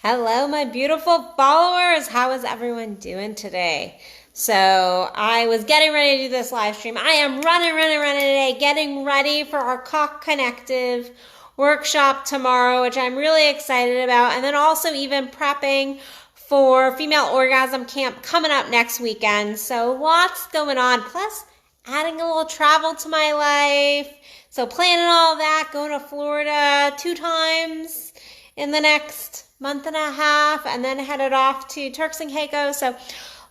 Hello, my beautiful followers. How is everyone doing today? So I was getting ready to do this live stream. I am running today, getting ready for our Cock Connective workshop tomorrow, which I'm really excited about. And then also even prepping for Female Orgasm Camp coming up next weekend. So lots going on. Plus adding a little travel to my life. So planning all that, going to Florida 2 times in the next month and a half, and then headed off to Turks and Caicos. So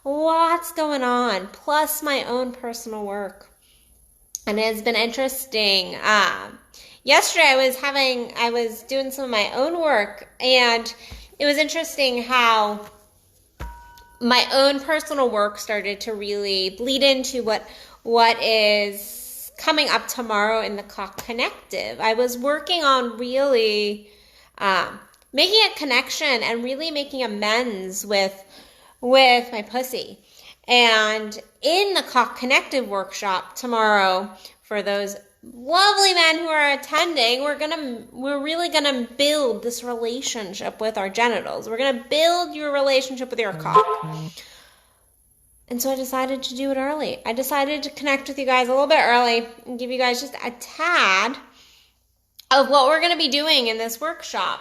lots going on, plus my own personal work. And it has been interesting. Yesterday I was doing some of my own work, and it was interesting how my own personal work started to really bleed into what is coming up tomorrow in the Cock Connective. I was working on really making a connection and really making amends with my pussy. And in the Cock Connective workshop tomorrow, for those lovely men who are attending, we're really gonna build this relationship with our genitals. We're gonna build your relationship with your cock. And so I decided to do it early. I decided to connect with you guys a little bit early and give you guys just a tad of what we're gonna be doing in this workshop,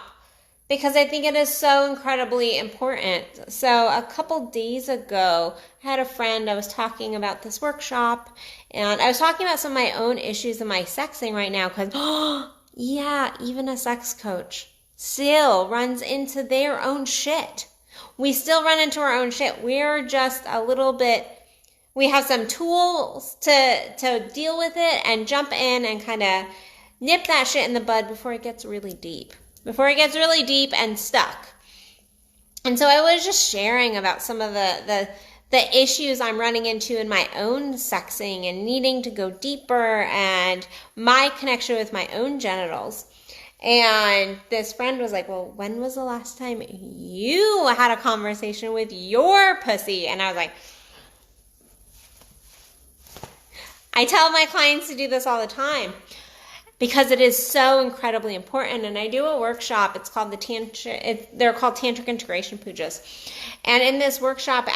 because I think it is so incredibly important. So a couple days ago, I had a friend, I was talking about this workshop, and I was talking about some of my own issues in my sexing right now, because, yeah, even a sex coach still runs into their own shit. We still run into our own shit. We're just a little bit, we have some tools to deal with it and jump in and kind of nip that shit in the bud before it gets really deep. Before it gets really deep and stuck. And so I was just sharing about some of the issues I'm running into in my own sexing and needing to go deeper, and my connection with my own genitals. And this friend was like, well, when was the last time you had a conversation with your pussy? And I was like, I tell my clients to do this all the time, because it is so incredibly important. And I do a workshop. It's called they're called Tantric Integration Pujas. And in this workshop,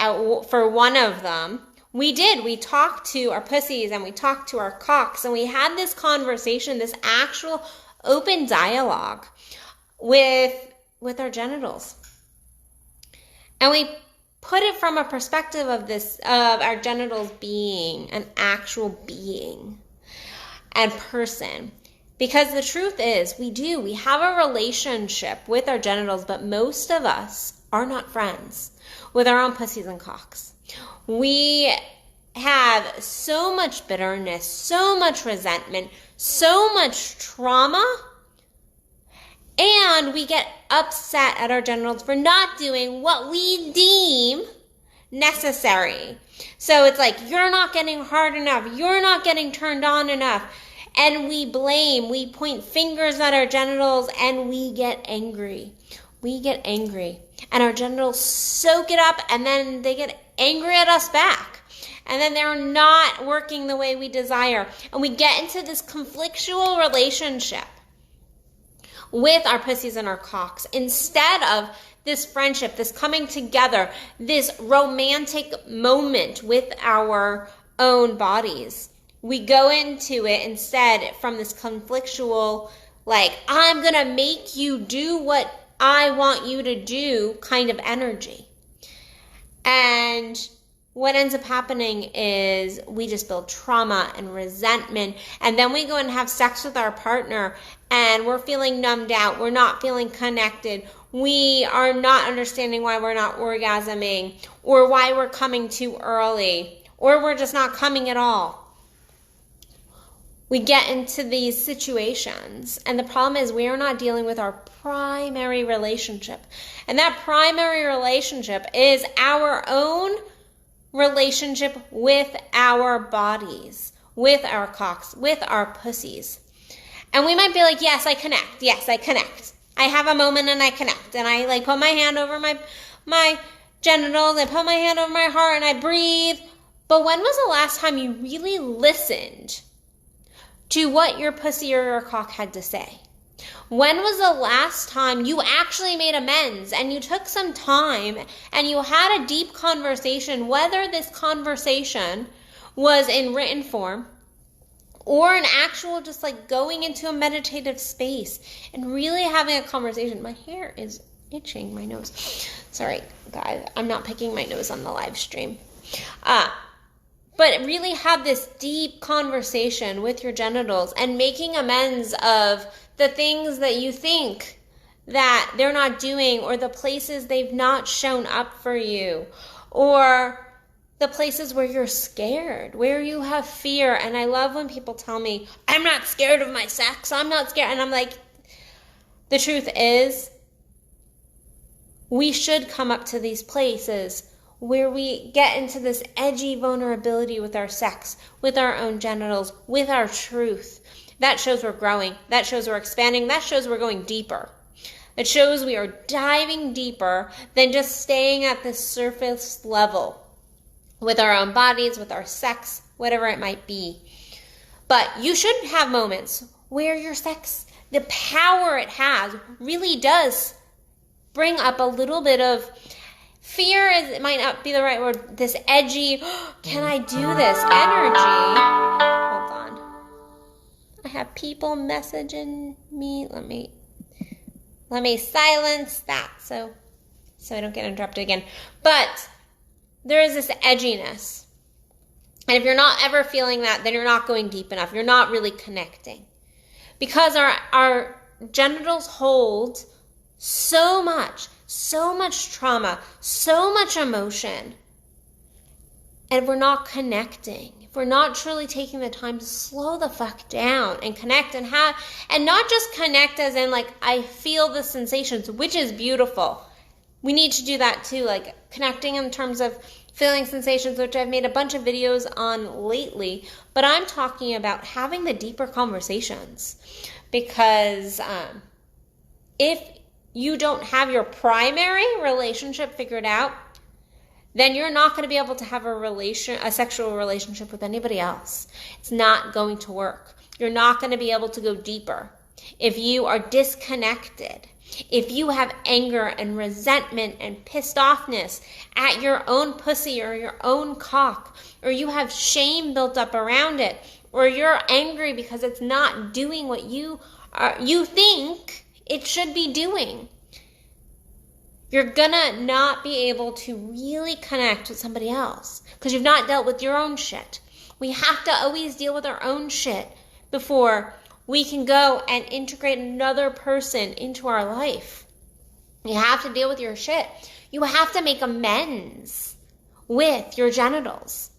for one of them, we talked to our pussies and we talked to our cocks, and we had this conversation, this actual open dialogue with our genitals. And we put it from a perspective of our genitals being an actual being and person. Because the truth is, we have a relationship with our genitals, but most of us are not friends with our own pussies and cocks. We have so much bitterness, so much resentment, so much trauma, and we get upset at our genitals for not doing what we deem necessary. So it's like, you're not getting hard enough, you're not getting turned on enough. And we blame, we point fingers at our genitals, and we get angry. We get angry. And our genitals soak it up, and then they get angry at us back. And then they're not working the way we desire. And we get into this conflictual relationship with our pussies and our cocks, instead of this friendship, this coming together, this romantic moment with our own bodies. We go into it instead from this conflictual, like, I'm going to make you do what I want you to do kind of energy. And what ends up happening is we just build trauma and resentment. And then we go and have sex with our partner, and we're feeling numbed out. We're not feeling connected. We are not understanding why we're not orgasming, or why we're coming too early, or we're just not coming at all. We get into these situations, and the problem is we are not dealing with our primary relationship. And that primary relationship is our own relationship with our bodies, with our cocks, with our pussies. And we might be like, yes, I connect. Yes, I connect. I have a moment and I connect. And I like put my hand over my genitals, I put my hand over my heart, and I breathe. But when was the last time you really listened to what your pussy or your cock had to say? When was the last time you actually made amends and you took some time and you had a deep conversation, whether this conversation was in written form or an actual just like going into a meditative space and really having a conversation? My hair is itching, my nose. Sorry, guys, I'm not picking my nose on the live stream. But really have this deep conversation with your genitals and making amends of the things that you think that they're not doing, or the places they've not shown up for you, or the places where you're scared, where you have fear. And I love when people tell me, I'm not scared of my sex, I'm not scared. And I'm like, the truth is, we should come up to these places where we get into this edgy vulnerability with our sex, with our own genitals, with our truth. That shows we're growing. That shows we're expanding. That shows we're going deeper. It shows we are diving deeper than just staying at the surface level with our own bodies, with our sex, whatever it might be. But you should have moments where your sex, the power it has, really does bring up a little bit of fear. It might not be the right word. This edgy, can I do this energy? Hold on. I have people messaging me. Let me silence that so I don't get interrupted again. But there is this edginess. And if you're not ever feeling that, then you're not going deep enough. You're not really connecting. Because our genitals hold so much trauma, so much emotion. And if we're not connecting, if we're not truly taking the time to slow the fuck down and connect and not just connect as in like, I feel the sensations, which is beautiful. We need to do that too, like connecting in terms of feeling sensations, which I've made a bunch of videos on lately. But I'm talking about having the deeper conversations, because if you don't have your primary relationship figured out, then you're not going to be able to have a sexual relationship with anybody else. It's not going to work. You're not going to be able to go deeper. If you are disconnected, if you have anger and resentment and pissed offness at your own pussy or your own cock, or you have shame built up around it, or you're angry because it's not doing what you think it should be doing, you're gonna not be able to really connect with somebody else because you've not dealt with your own shit. We have to always deal with our own shit before we can go and integrate another person into our life. You have to deal with your shit. You have to make amends with your genitals.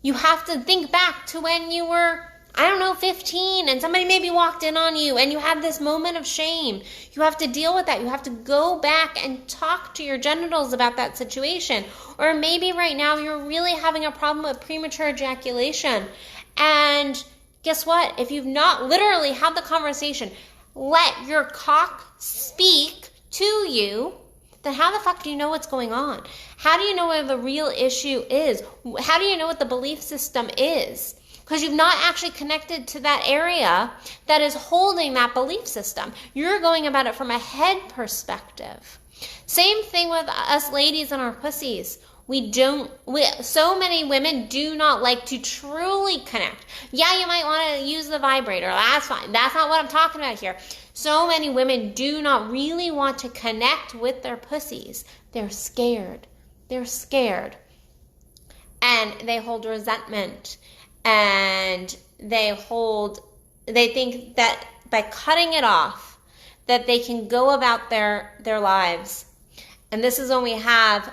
You have to think back to when you were, 15, and somebody maybe walked in on you and you had this moment of shame. You have to deal with that. You have to go back and talk to your genitals about that situation. Or maybe right now you're really having a problem with premature ejaculation. And guess what? If you've not literally had the conversation, let your cock speak to you, then how the fuck do you know what's going on? How do you know where the real issue is? How do you know what the belief system is? Because you've not actually connected to that area that is holding that belief system. You're going about it from a head perspective. Same thing with us ladies and our pussies. So many women do not like to truly connect. Yeah, you might want to use the vibrator. That's fine. That's not what I'm talking about here. So many women do not really want to connect with their pussies. They're scared. And they hold resentment. And they think that by cutting it off, that they can go about their lives. And this is when we have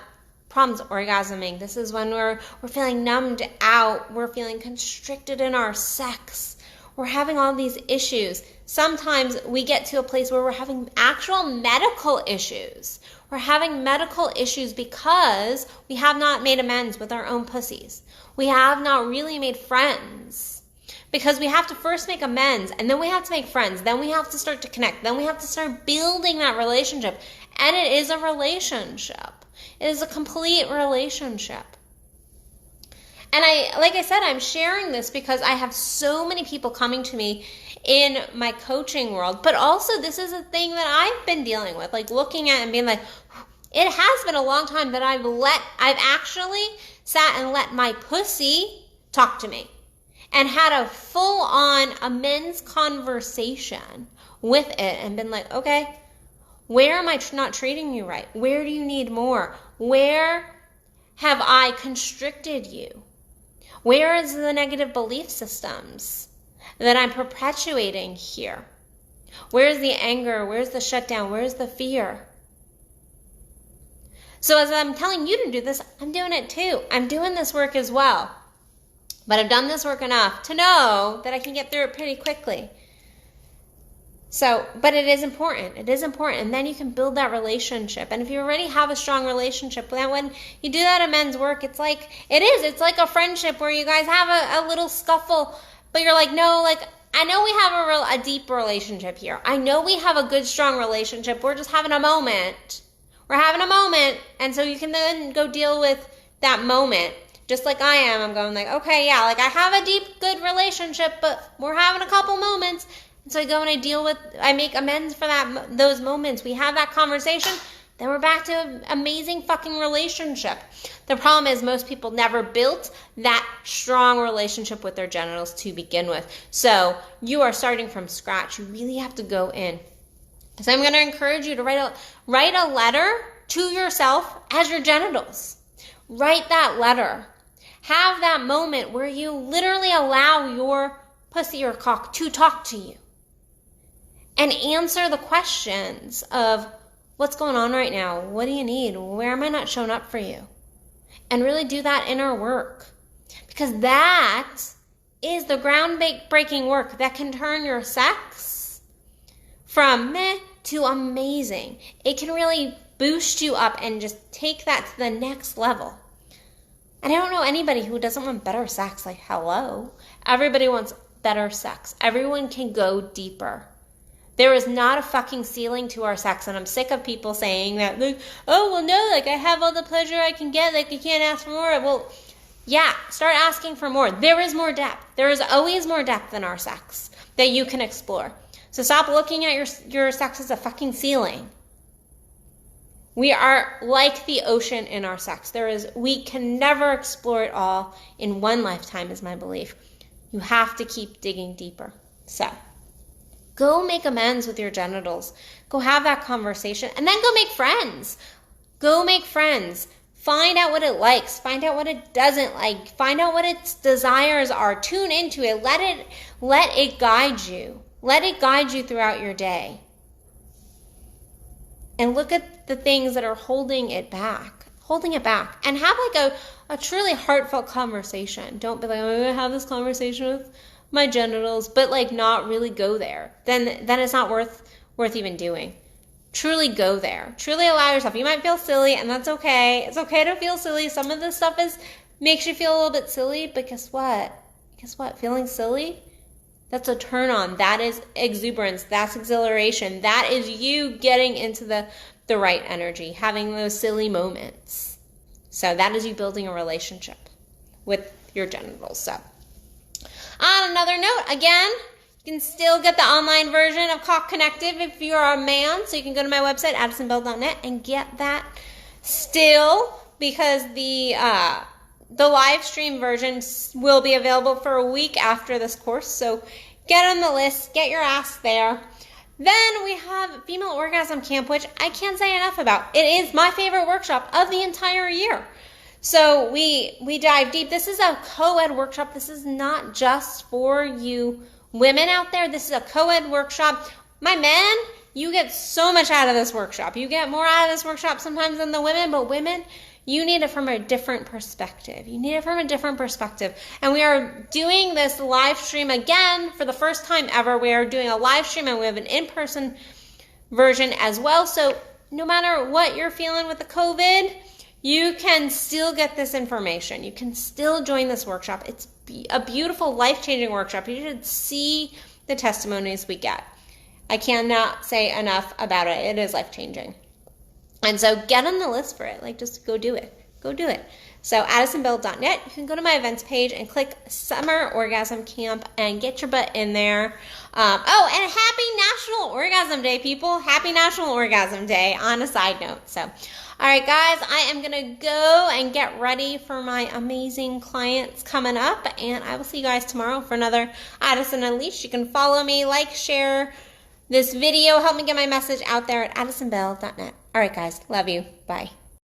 problems orgasming. This is when we're feeling numbed out. We're feeling constricted in our sex. We're having all these issues. Sometimes we get to a place where we're having actual medical issues. We're having medical issues because we have not made amends with our own pussies. We have not really made friends. Because we have to first make amends, and then we have to make friends. Then we have to start to connect. Then we have to start building that relationship. And it is a relationship. It is a complete relationship. And like I said, I'm sharing this because I have so many people coming to me in my coaching world. But also, this is a thing that I've been dealing with, like looking at and being like, it has been a long time that I've actually sat and let my pussy talk to me and had a full-on amends conversation with it and been like, okay, where am I not treating you right? Where do you need more? Where have I constricted you? Where is the negative belief systems that I'm perpetuating here? Where's the anger? Where's the shutdown? Where's the fear? So as I'm telling you to do this, I'm doing it too. I'm doing this work as well. But I've done this work enough to know that I can get through it pretty quickly. So, but it is important. It is important. And then you can build that relationship. And if you already have a strong relationship, then when you do that amends work, it's like a friendship where you guys have a little scuffle, but you're like, no, like, I know we have a deep relationship here. I know we have a good, strong relationship. We're just having a moment. We're having a moment. And so you can then go deal with that moment. Just like I am. I'm going like, okay, yeah, like I have a deep, good relationship, but we're having a couple moments. And so I go and I make amends for those moments. We have that conversation, then we're back to an amazing fucking relationship. The problem is most people never built that strong relationship with their genitals to begin with. So you are starting from scratch. You really have to go in. So I'm going to encourage you to write a letter to yourself as your genitals. Write that letter. Have that moment where you literally allow your pussy or cock to talk to you. And answer the questions of what's going on right now? What do you need? Where am I not showing up for you? And really do that inner work. Because that is the groundbreaking work that can turn your sex from meh to amazing. It can really boost you up and just take that to the next level. And I don't know anybody who doesn't want better sex. Like, hello. Everybody wants better sex. Everyone can go deeper. There is not a fucking ceiling to our sex, and I'm sick of people saying that, like, oh, well, no, like, I have all the pleasure I can get, like, you can't ask for more. Well, yeah, start asking for more. There is more depth. There is always more depth in our sex that you can explore. So stop looking at your sex as a fucking ceiling. We are like the ocean in our sex. We can never explore it all in one lifetime, is my belief. You have to keep digging deeper. So go make amends with your genitals. Go have that conversation. And then go make friends. Go make friends. Find out what it likes. Find out what it doesn't like. Find out what its desires are. Tune into it. Let it guide you. Let it guide you throughout your day. And look at the things that are holding it back. And have like a truly heartfelt conversation. Don't be like, I'm going to have this conversation with my genitals, but like not really go there. Then it's not worth even doing. Truly go there. Truly allow yourself. You might feel silly, and that's okay. It's okay to feel silly. Some of this stuff makes you feel a little bit silly, but guess what? Feeling silly, that's a turn on. That is exuberance. That's exhilaration. That is you getting into the right energy, having those silly moments. So that is you building a relationship with your genitals. So on another note, again, you can still get the online version of Cock Connective if you're a man. So you can go to my website, addisonbell.net, and get that still, because the live stream version will be available for a week after this course. So get on the list, get your ass there. Then we have Female Orgasm Camp, which I can't say enough about. It is my favorite workshop of the entire year. So we dive deep. This is a co-ed workshop. This is not just for you women out there. This is a co-ed workshop. My men, you get so much out of this workshop. You get more out of this workshop sometimes than the women, but women, you need it from a different perspective. And we are doing this live stream again for the first time ever. We are doing a live stream, and we have an in-person version as well. So no matter what you're feeling with the COVID, you can still get this information. You can still join this workshop. It's a beautiful, life-changing workshop. You should see the testimonies we get. I cannot say enough about it. It is life-changing. And so get on the list for it. Like, just go do it. So addisonbell.net, you can go to my events page and click Summer Orgasm Camp and get your butt in there. Oh, and happy National Orgasm Day, people. Happy National Orgasm Day on a side note. So, all right, guys, I am going to go and get ready for my amazing clients coming up, and I will see you guys tomorrow for another Addison Unleashed. You can follow me, like, share this video, help me get my message out there at addisonbell.net. All right, guys, love you. Bye.